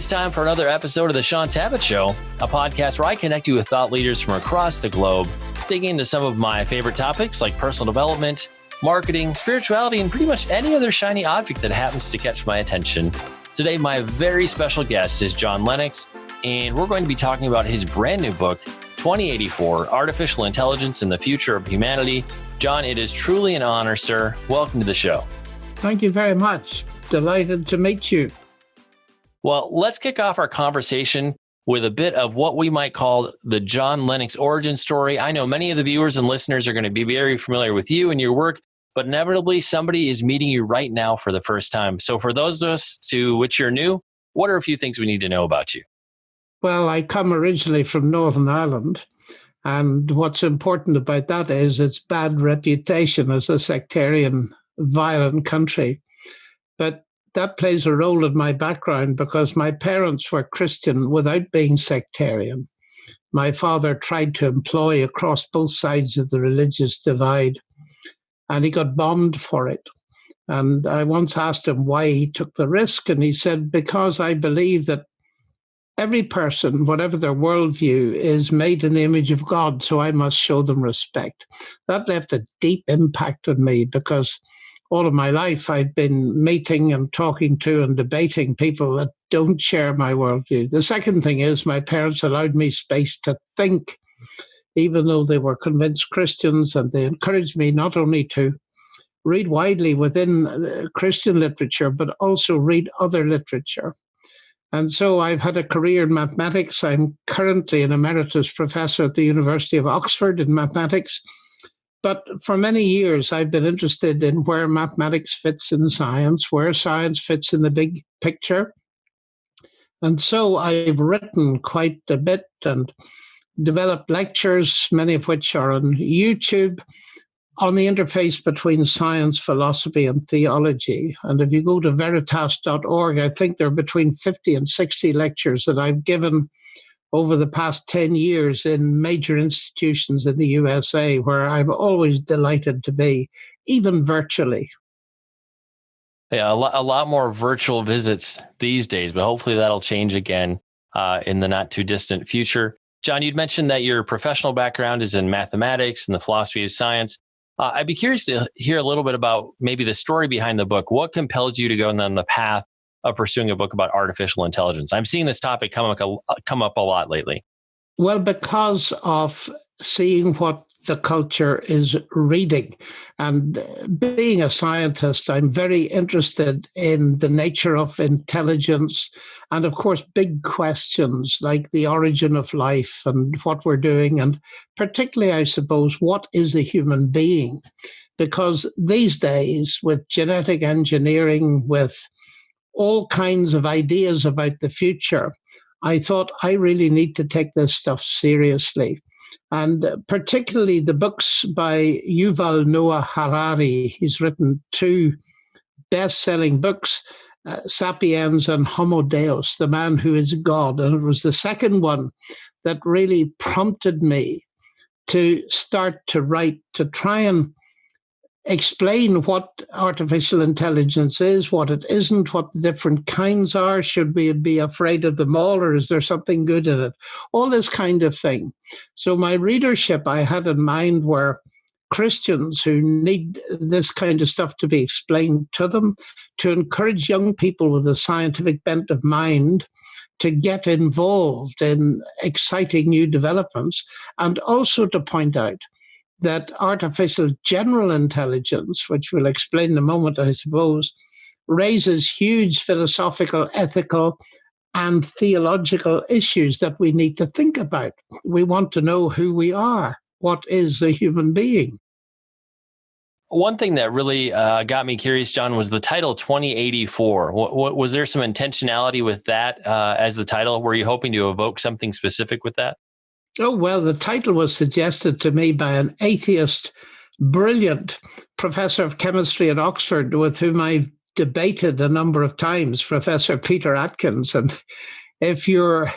It's time for another episode of the Shaun Tabatt Show, a podcast where I connect you with thought leaders from across the globe, digging into some of my favorite topics like personal development, marketing, spirituality, and pretty much any other shiny object that happens to catch my attention. Today, my very special guest is John Lennox, and we're going to be talking about his brand new book, 2084, Artificial Intelligence and the Future of Humanity. John, it is truly an honor, sir. Welcome to the show. Thank you very much. Delighted to meet you. Well, let's kick off our conversation with a bit of what we might call the John Lennox origin story. I know many of the viewers and listeners are going to be very familiar with you and your work, but inevitably somebody is meeting you right now for the first time. So for those of us to which you're new, what are a few things we need to know about you? Well, I come originally from Northern Ireland, and what's important about that is its bad reputation as a sectarian, violent country. But that plays a role in my background because my parents were Christian without being sectarian. My father tried to employ across both sides of the religious divide, and he got bombed for it. And I once asked him why he took the risk, and he said, because I believe that every person, whatever their worldview, is made in the image of God, so I must show them respect. That left a deep impact on me because all of my life I've been meeting and talking to and debating people that don't share my worldview. The second thing is my parents allowed me space to think, even though they were convinced Christians, and they encouraged me not only to read widely within Christian literature, but also read other literature. And so I've had a career in mathematics. I'm currently an emeritus professor at the University of Oxford in mathematics. But for many years, I've been interested in where mathematics fits in science, where science fits in the big picture. And so I've written quite a bit and developed lectures, many of which are on YouTube, on the interface between science, philosophy, and theology. And if you go to veritas.org, I think there are between 50 and 60 lectures that I've given over the past 10 years in major institutions in the USA, where I'm always delighted to be, even virtually. Yeah, a lot more virtual visits these days, but hopefully that'll change again in the not too distant future. John, you'd mentioned that your professional background is in mathematics and the philosophy of science. I'd be curious to hear a little bit about maybe the story behind the book. What compelled you to go on the path of pursuing a book about artificial intelligence? I'm seeing this topic come up a lot lately. Well, because of seeing what the culture is reading. And being a scientist, I'm very interested in the nature of intelligence and, of course, big questions like the origin of life and what we're doing. And particularly, I suppose, what is a human being? Because these days, with genetic engineering, with all kinds of ideas about the future, I thought I really need to take this stuff seriously. And particularly the books by Yuval Noah Harari. He's written two best-selling books, Sapiens and Homo Deus, The Man Who is God. And it was the second one that really prompted me to start to write, to try and explain what artificial intelligence is, what it isn't, what the different kinds are. Should we be afraid of them all, or is there something good in it? All this kind of thing. So my readership I had in mind were Christians who need this kind of stuff to be explained to them, to encourage young people with a scientific bent of mind to get involved in exciting new developments, and also to point out that artificial general intelligence, which we'll explain in a moment, I suppose, raises huge philosophical, ethical, and theological issues that we need to think about. We want to know who we are. What is a human being? One thing that really got me curious, John, was the title 2084. What was there some intentionality with that as the title? Were you hoping to evoke something specific with that? Oh, well, the title was suggested to me by an atheist, brilliant professor of chemistry at Oxford with whom I've debated a number of times, Professor Peter Atkins. And if your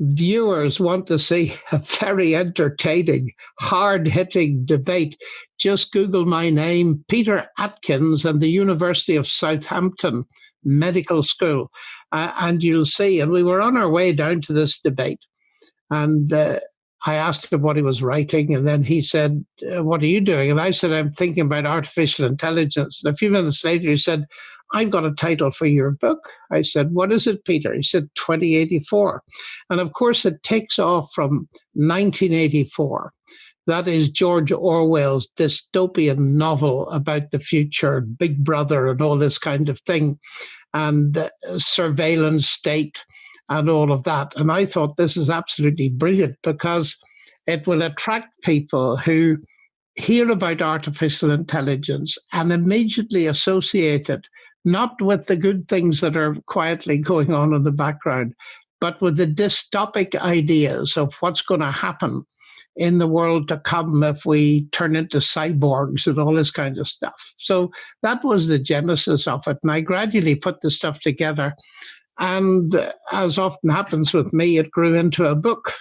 viewers want to see a very entertaining, hard-hitting debate, just Google my name, Peter Atkins, and the University of Southampton medical school. And you'll see, and we were on our way down to this debate, and I asked him what he was writing, and then he said, what are you doing? And I said, I'm thinking about artificial intelligence. And a few minutes later, he said, I've got a title for your book. I said, what is it, Peter? He said, 2084. And of course, it takes off from 1984. That is George Orwell's dystopian novel about the future, Big Brother and all this kind of thing, and surveillance state and all of that. And I thought this is absolutely brilliant because it will attract people who hear about artificial intelligence and immediately associate it, not with the good things that are quietly going on in the background, but with the dystopic ideas of what's going to happen in the world to come if we turn into cyborgs and all this kind of stuff. So that was the genesis of it. And I gradually put the stuff together. And as often happens with me, it grew into a book.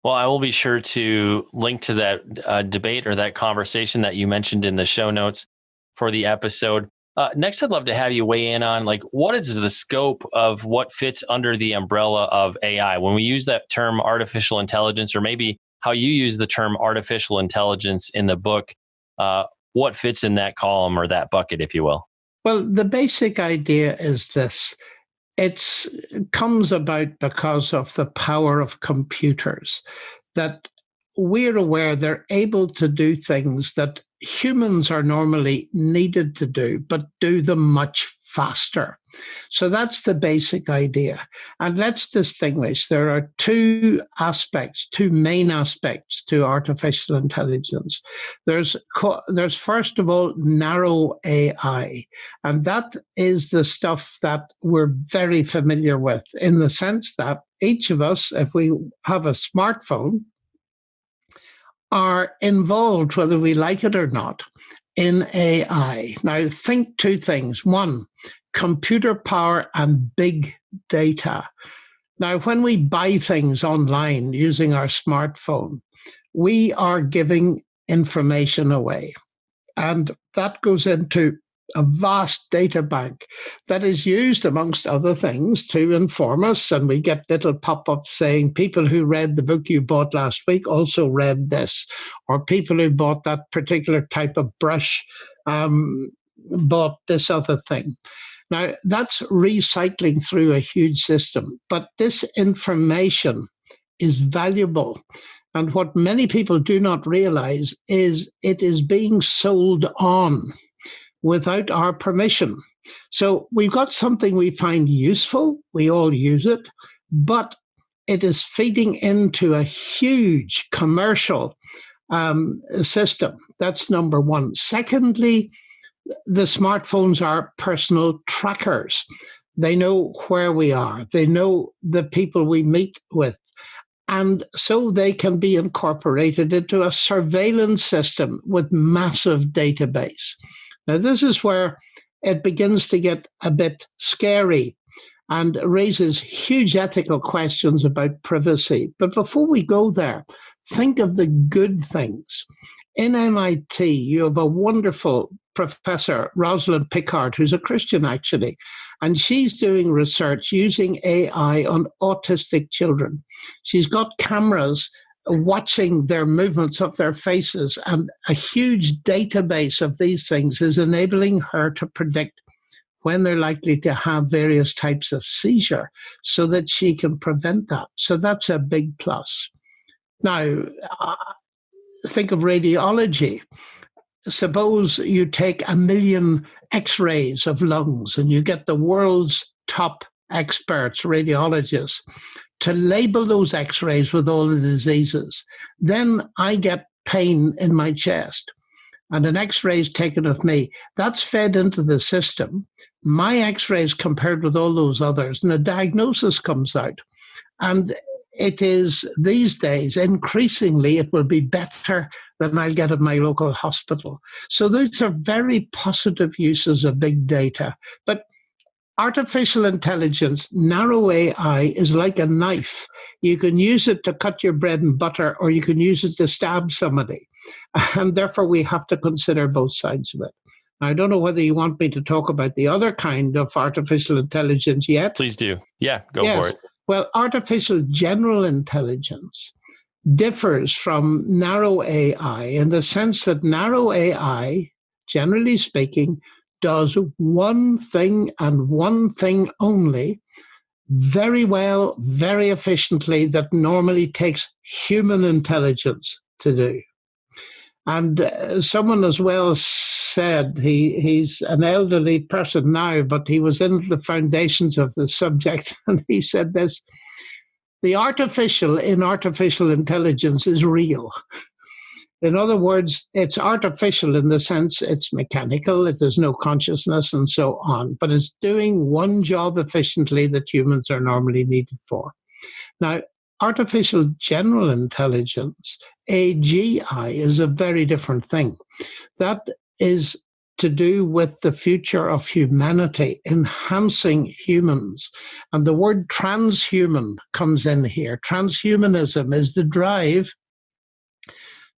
Well, I will be sure to link to that debate or that conversation that you mentioned in the show notes for the episode. Next, I'd love to have you weigh in on what is the scope of what fits under the umbrella of AI? When we use that term artificial intelligence, or maybe how you use the term artificial intelligence in the book, what fits in that column or that bucket, if you will? Well, the basic idea is this. It comes about because of the power of computers, that we're aware they're able to do things that humans are normally needed to do, but do them much faster. So that's the basic idea. And let's distinguish. There are two main aspects to artificial intelligence. There's first of all, narrow AI. And that is the stuff that we're very familiar with, in the sense that each of us, if we have a smartphone, are involved, whether we like it or not, in AI. Now, think two things. One, computer power and big data. Now, when we buy things online using our smartphone, we are giving information away. And that goes into a vast data bank that is used, amongst other things, to inform us. And we get little pop-ups saying people who read the book you bought last week also read this, or people who bought that particular type of brush bought this other thing. Now, that's recycling through a huge system, but this information is valuable. And what many people do not realize is it is being sold on without our permission. So we've got something we find useful, we all use it, but it is feeding into a huge commercial system. That's number one. Secondly, the smartphones are personal trackers. They know where we are. They know the people we meet with. And so they can be incorporated into a surveillance system with massive database. Now, this is where it begins to get a bit scary and raises huge ethical questions about privacy. But before we go there, think of the good things. In MIT, you have a wonderful professor, Rosalind Picard, who's a Christian, actually, and she's doing research using AI on autistic children. She's got cameras watching their movements of their faces, and a huge database of these things is enabling her to predict when they're likely to have various types of seizure so that she can prevent that. So that's a big plus. Now, think of radiology. Suppose you take 1 million x-rays of lungs and you get the world's top experts, radiologists, to label those x-rays with all the diseases. Then I get pain in my chest and an x-ray is taken of me. That's fed into the system. My x-rays compared with all those others, and a diagnosis comes out. And it is, these days, increasingly, it will be better than I'll get at my local hospital. So those are very positive uses of big data. But artificial intelligence, narrow AI, is like a knife. You can use it to cut your bread and butter, or you can use it to stab somebody. And therefore, we have to consider both sides of it. I don't know whether you want me to talk about the other kind of artificial intelligence yet. Please do. Yeah, go for Yes. it. Well, artificial general intelligence differs from narrow AI in the sense that narrow AI, generally speaking, does one thing and one thing only very well, very efficiently, that normally takes human intelligence to do. And someone as well said, he's an elderly person now, but he was in the foundations of the subject, and he said this: the artificial in artificial intelligence is real. In other words, it's artificial in the sense it's mechanical, there's no consciousness and so on, but it's doing one job efficiently that humans are normally needed for. Now, artificial general intelligence, AGI, is a very different thing. That is to do with the future of humanity, enhancing humans. And the word transhuman comes in here. Transhumanism is the drive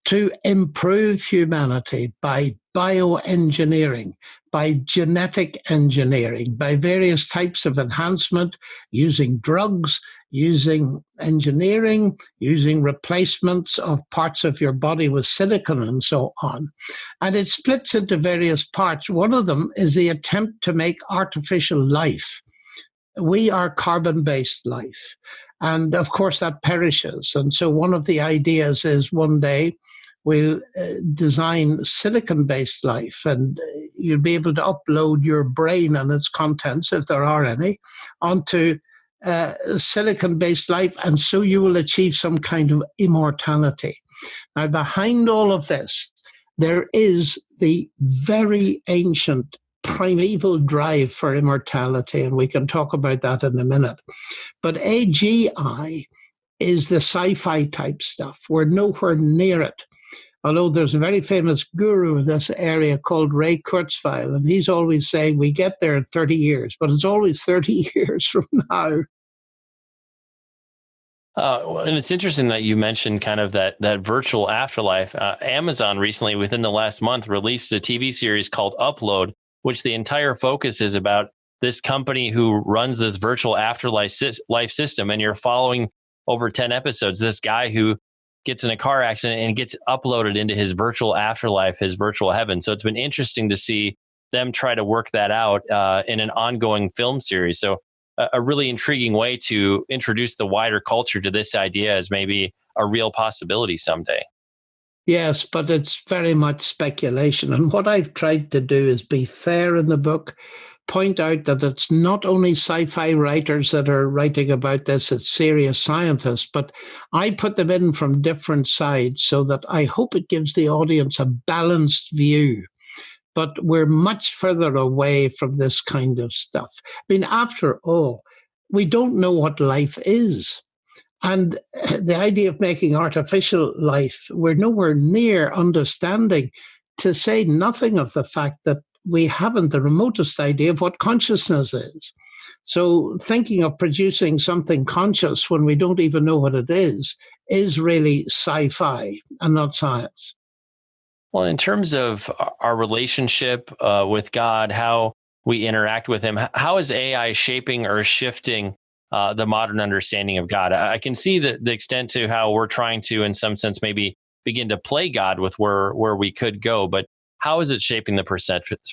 to improve humanity by bioengineering, by genetic engineering, by various types of enhancement, using drugs, using engineering, using replacements of parts of your body with silicon and so on. And it splits into various parts. One of them is the attempt to make artificial life. We are carbon-based life. And of course, that perishes. And so one of the ideas is one day we'll design silicon-based life, and you'll be able to upload your brain and its contents, if there are any, onto silicon-based life, and so you will achieve some kind of immortality. Now, behind all of this, there is the very ancient primeval drive for immortality, and we can talk about that in a minute. But AGI is the sci-fi type stuff. We're nowhere near it. Although there's a very famous guru in this area called Ray Kurzweil, and he's always saying we get there in 30 years, but it's always 30 years from now. And it's interesting that you mentioned kind of that virtual afterlife. Amazon recently, within the last month, released a TV series called Upload, which the entire focus is about this company who runs this virtual afterlife life system. And you're following over 10 episodes, this guy who gets in a car accident and gets uploaded into his virtual afterlife, his virtual heaven. So it's been interesting to see them try to work that out in an ongoing film series. So a really intriguing way to introduce the wider culture to this idea as maybe a real possibility someday. Yes, but it's very much speculation. And what I've tried to do is be fair in the book, point out that it's not only sci-fi writers that are writing about this, it's serious scientists, but I put them in from different sides so that I hope it gives the audience a balanced view. But we're much further away from this kind of stuff. I mean, after all, we don't know what life is. And the idea of making artificial life, we're nowhere near understanding, to say nothing of the fact that we haven't the remotest idea of what consciousness is. So thinking of producing something conscious when we don't even know what it is really sci-fi and not science. Well, in terms of our relationship with God, how we interact with him, how is AI shaping or shifting the modern understanding of God? I can see the extent to how we're trying to, in some sense, maybe begin to play God with where we could go, but how is it shaping the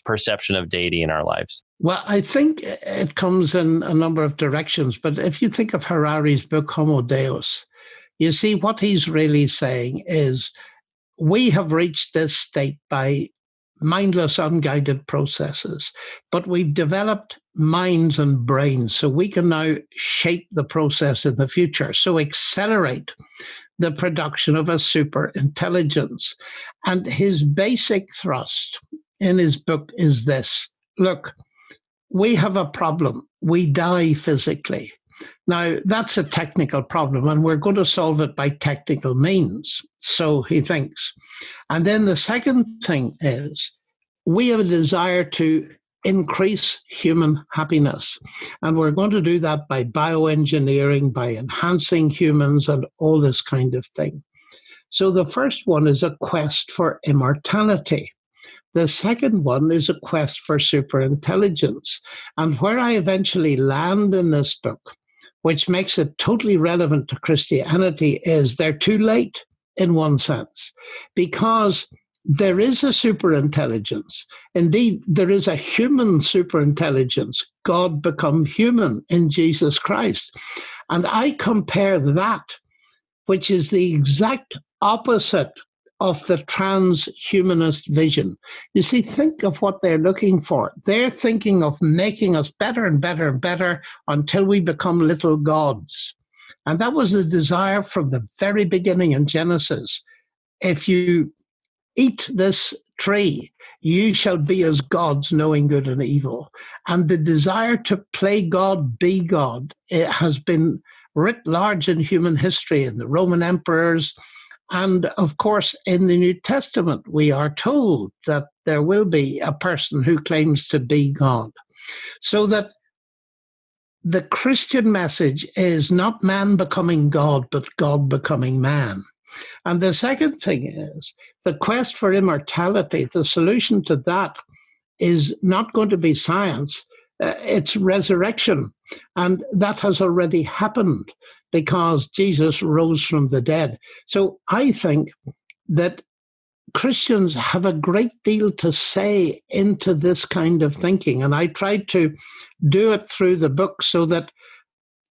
perception of deity in our lives? Well, I think it comes in a number of directions. But if you think of Harari's book, Homo Deus, you see what he's really saying is we have reached this state by mindless, unguided processes, but we've developed minds and brains, so we can now shape the process in the future. So accelerate the production of a super intelligence. And his basic thrust in his book is this: look, we have a problem. We die physically. Now, that's a technical problem, and we're going to solve it by technical means, so he thinks. And then the second thing is we have a desire to increase human happiness, and we're going to do that by bioengineering, by enhancing humans, and all this kind of thing. So the first one is a quest for immortality. The second one is a quest for superintelligence. And where I eventually land in this book, which makes it totally relevant to Christianity, is they're too late in one sense, because there is a superintelligence. Indeed, there is a human superintelligence, God become human in Jesus Christ. And I compare that, which is the exact opposite of the transhumanist vision. You see, think of what they're looking for. They're thinking of making us better and better and better until we become little gods. And that was the desire from the very beginning in Genesis. If you eat this tree, you shall be as gods, knowing good and evil. And the desire to play God, be God, it has been writ large in human history, in the Roman emperors. And of course, in the New Testament, we are told that there will be a person who claims to be God. So that the Christian message is not man becoming God, but God becoming man. And the second thing is the quest for immortality. The solution to that is not going to be science, it's resurrection. And that has already happened because Jesus rose from the dead. So I think that Christians have a great deal to say into this kind of thinking. And I tried to do it through the book so that,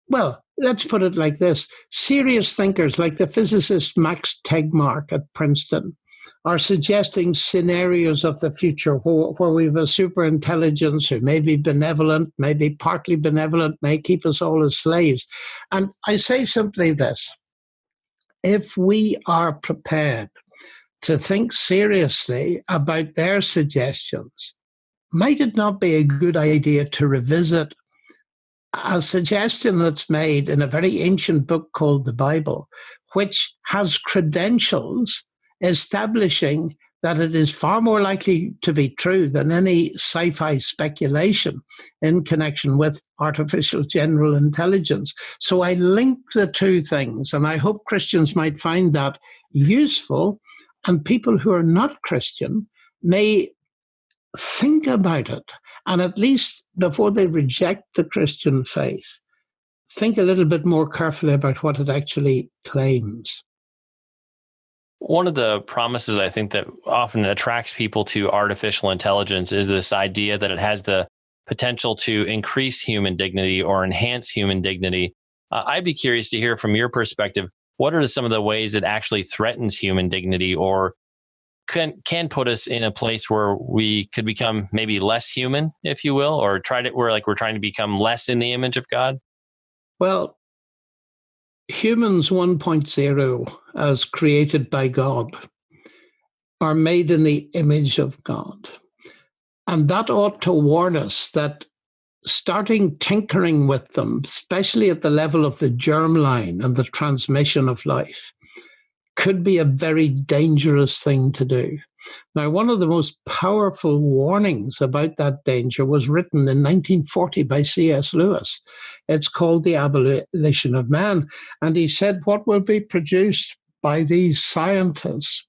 well, let's put it like this. Serious thinkers like the physicist Max Tegmark at Princeton are suggesting scenarios of the future where we have a superintelligence who may be benevolent, may be partly benevolent, may keep us all as slaves. And I say simply this: if we are prepared to think seriously about their suggestions, might it not be a good idea to revisit a suggestion that's made in a very ancient book called the Bible, which has credentials establishing that it is far more likely to be true than any sci-fi speculation in connection with artificial general intelligence. So I link the two things, and I hope Christians might find that useful, and people who are not Christian may think about it, and at least before they reject the Christian faith, think a little bit more carefully about what it actually claims. One of the promises I think that often attracts people to artificial intelligence is this idea that it has the potential to increase human dignity or enhance human dignity. I'd be curious to hear from your perspective, what are some of the ways it actually threatens human dignity or can put us in a place where we could become maybe less human, if you will, or we're trying to become less in the image of God? Well, humans 1.0, as created by God, are made in the image of God. And that ought to warn us that starting tinkering with them, especially at the level of the germline and the transmission of life, could be a very dangerous thing to do. Now, one of the most powerful warnings about that danger was written in 1940 by C.S. Lewis. It's called The Abolition of Man. And he said, what will be produced by these scientists,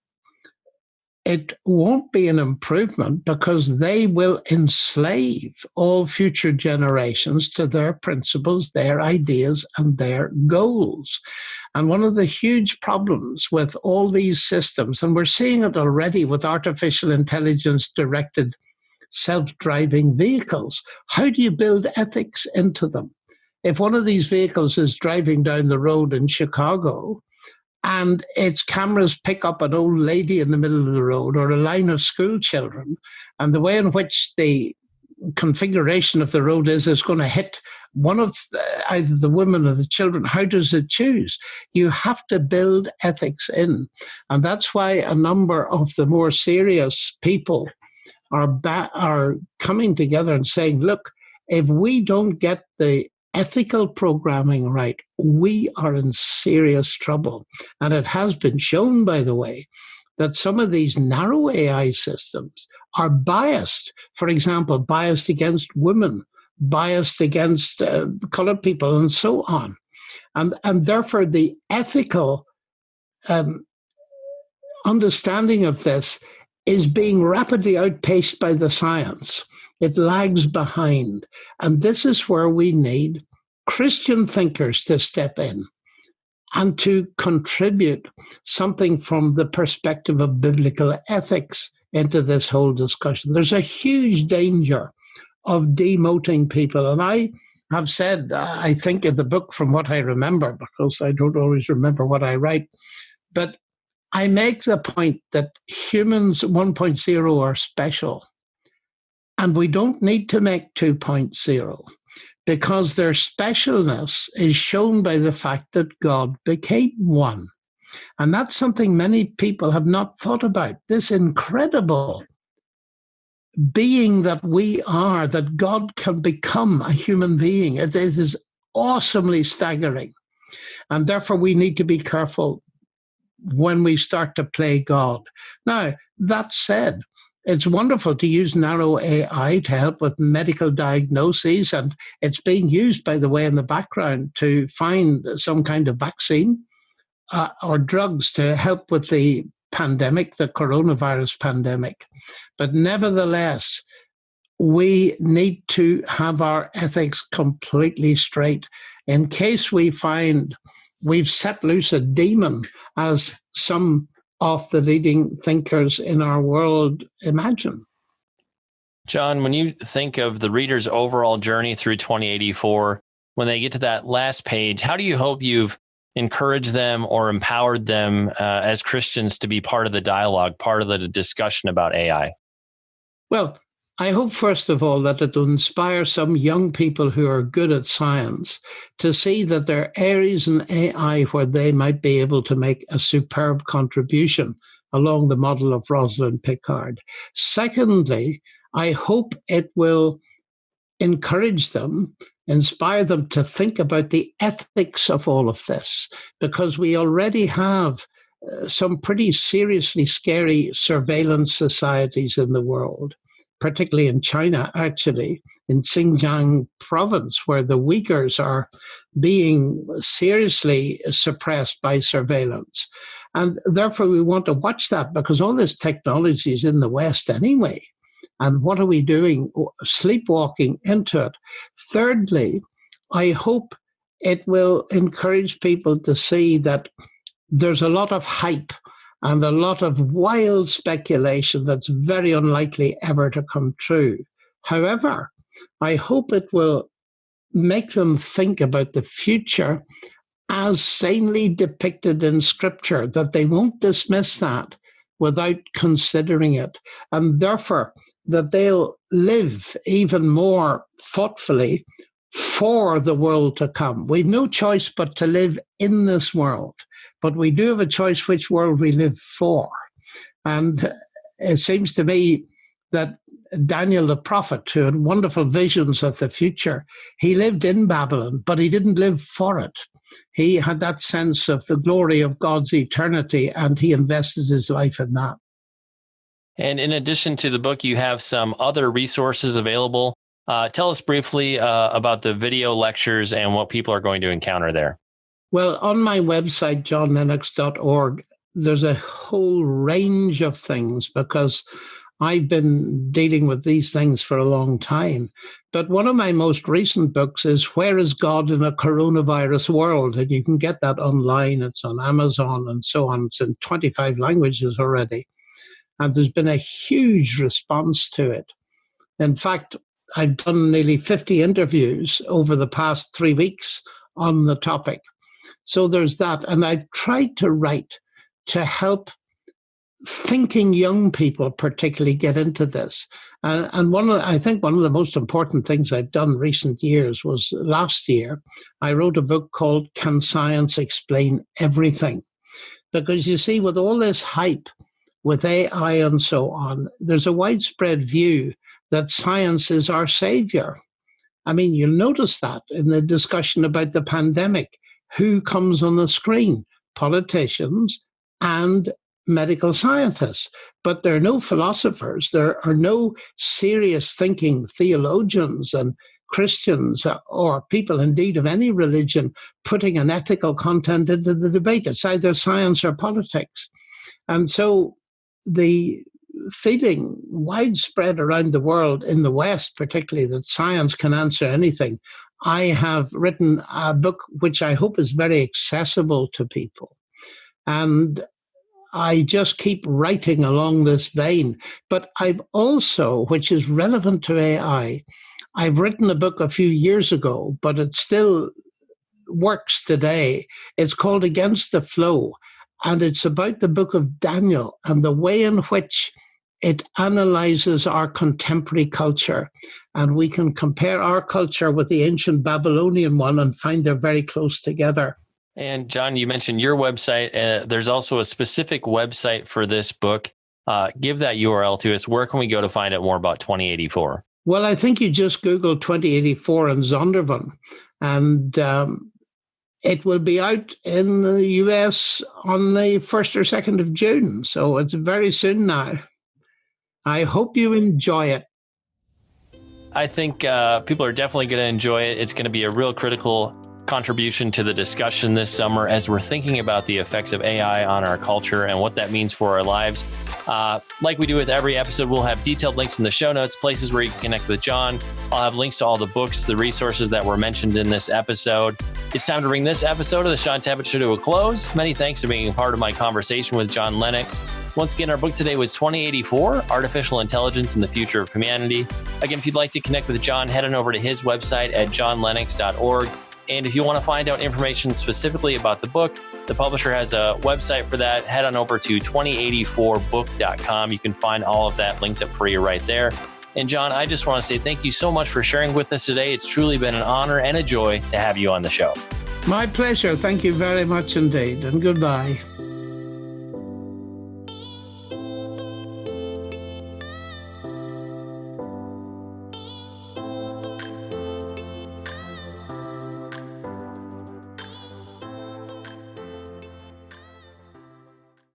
it won't be an improvement because they will enslave all future generations to their principles, their ideas, and their goals. And one of the huge problems with all these systems, and we're seeing it already with artificial intelligence directed self-driving vehicles, how do you build ethics into them? If one of these vehicles is driving down the road in Chicago and its cameras pick up an old lady in the middle of the road or a line of school children, and the way in which the configuration of the road is going to hit one of either the women or the children, how does it choose? You have to build ethics in. And that's why a number of the more serious people are coming together and saying, look, if we don't get the ethical programming right, we are in serious trouble. And it has been shown, by the way, that some of these narrow AI systems are biased. For example, biased against women, biased against colored people, and so on. And therefore, the ethical understanding of this is being rapidly outpaced by the science. It lags behind. And this is where we need Christian thinkers to step in and to contribute something from the perspective of biblical ethics into this whole discussion. There's a huge danger of demoting people. And I have said, I think in the book, from what I remember, because I don't always remember what I write, but I make the point that humans 1.0 are special. And we don't need to make 2.0 because their specialness is shown by the fact that God became one. And that's something many people have not thought about. This incredible being that we are, that God can become a human being. It is awesomely staggering. And therefore, we need to be careful when we start to play God. Now, that said, it's wonderful to use narrow AI to help with medical diagnoses, and it's being used, by the way, in the background to find some kind of vaccine or drugs to help with the pandemic, the coronavirus pandemic. But nevertheless, we need to have our ethics completely straight in case we find we've set loose a demon, as some of the leading thinkers in our world imagine. John, when you think of the reader's overall journey through 2084, when they get to that last page, how do you hope you've encouraged them or empowered them as Christians to be part of the dialogue, part of the discussion about AI? Well, I hope, first of all, that it'll inspire some young people who are good at science to see that there are areas in AI where they might be able to make a superb contribution along the model of Rosalind Picard. Secondly, I hope it will encourage them, inspire them to think about the ethics of all of this, because we already have some pretty seriously scary surveillance societies in the world, particularly in China, actually, in Xinjiang province, where the Uyghurs are being seriously suppressed by surveillance. And therefore, we want to watch that, because all this technology is in the West anyway. And what are we doing? Sleepwalking into it. Thirdly, I hope it will encourage people to see that there's a lot of hype and a lot of wild speculation that's very unlikely ever to come true. However, I hope it will make them think about the future as sanely depicted in Scripture, that they won't dismiss that without considering it, and therefore that they'll live even more thoughtfully for the world to come. We've no choice but to live in this world, but we do have a choice which world we live for. And it seems to me that Daniel the prophet, who had wonderful visions of the future, he lived in Babylon, but he didn't live for it. He had that sense of the glory of God's eternity, and he invested his life in that. And in addition to the book, you have some other resources available. Tell us briefly about the video lectures and what people are going to encounter there. Well, on my website, johnlennox.org, there's a whole range of things, because I've been dealing with these things for a long time. But one of my most recent books is Where is God in a Coronavirus World? And you can get that online. It's on Amazon and so on. It's in 25 languages already. And there's been a huge response to it. In fact, I've done nearly 50 interviews over the past 3 weeks on the topic. So there's that. And I've tried to write to help thinking young people particularly get into this. And I think one of the most important things I've done recent years was last year, I wrote a book called Can Science Explain Everything? Because you see, with all this hype, with AI and so on, there's a widespread view that science is our savior. I mean, you'll notice that in the discussion about the pandemic. Who comes on the screen? Politicians and medical scientists. But there are no philosophers. There are no serious thinking theologians and Christians or people indeed of any religion putting an ethical content into the debate. It's either science or politics. And so the feeling widespread around the world, in the West particularly, that science can answer anything, I have written a book which I hope is very accessible to people. And I just keep writing along this vein. But I've also, which is relevant to AI, I've written a book a few years ago, but it still works today. It's called Against the Flow, and it's about the book of Daniel and the way in which it analyzes our contemporary culture. And we can compare our culture with the ancient Babylonian one and find they're very close together. And John, you mentioned your website. There's also a specific website for this book. Give that URL to us. Where can we go to find out more about 2084? Well, I think you just Google 2084 and Zondervan, and it will be out in the US on the 1st or 2nd of June. So it's very soon now. I hope you enjoy it. I think people are definitely going to enjoy it. It's going to be a real critical contribution to the discussion this summer as we're thinking about the effects of AI on our culture and what that means for our lives. Like we do with every episode, we'll have detailed links in the show notes, places where you can connect with John. I'll have links to all the books, the resources that were mentioned in this episode. It's time to bring this episode of the Shaun Tabatt Show to a close. Many thanks for being a part of my conversation with John Lennox. Once again, our book today was 2084, Artificial Intelligence and the Future of Humanity. Again, if you'd like to connect with John, head on over to his website at johnlennox.org. And if you want to find out information specifically about the book, the publisher has a website for that. Head on over to 2084book.com. You can find all of that linked up for you right there. And John, I just want to say thank you so much for sharing with us today. It's truly been an honor and a joy to have you on the show. My pleasure. Thank you very much indeed. And goodbye.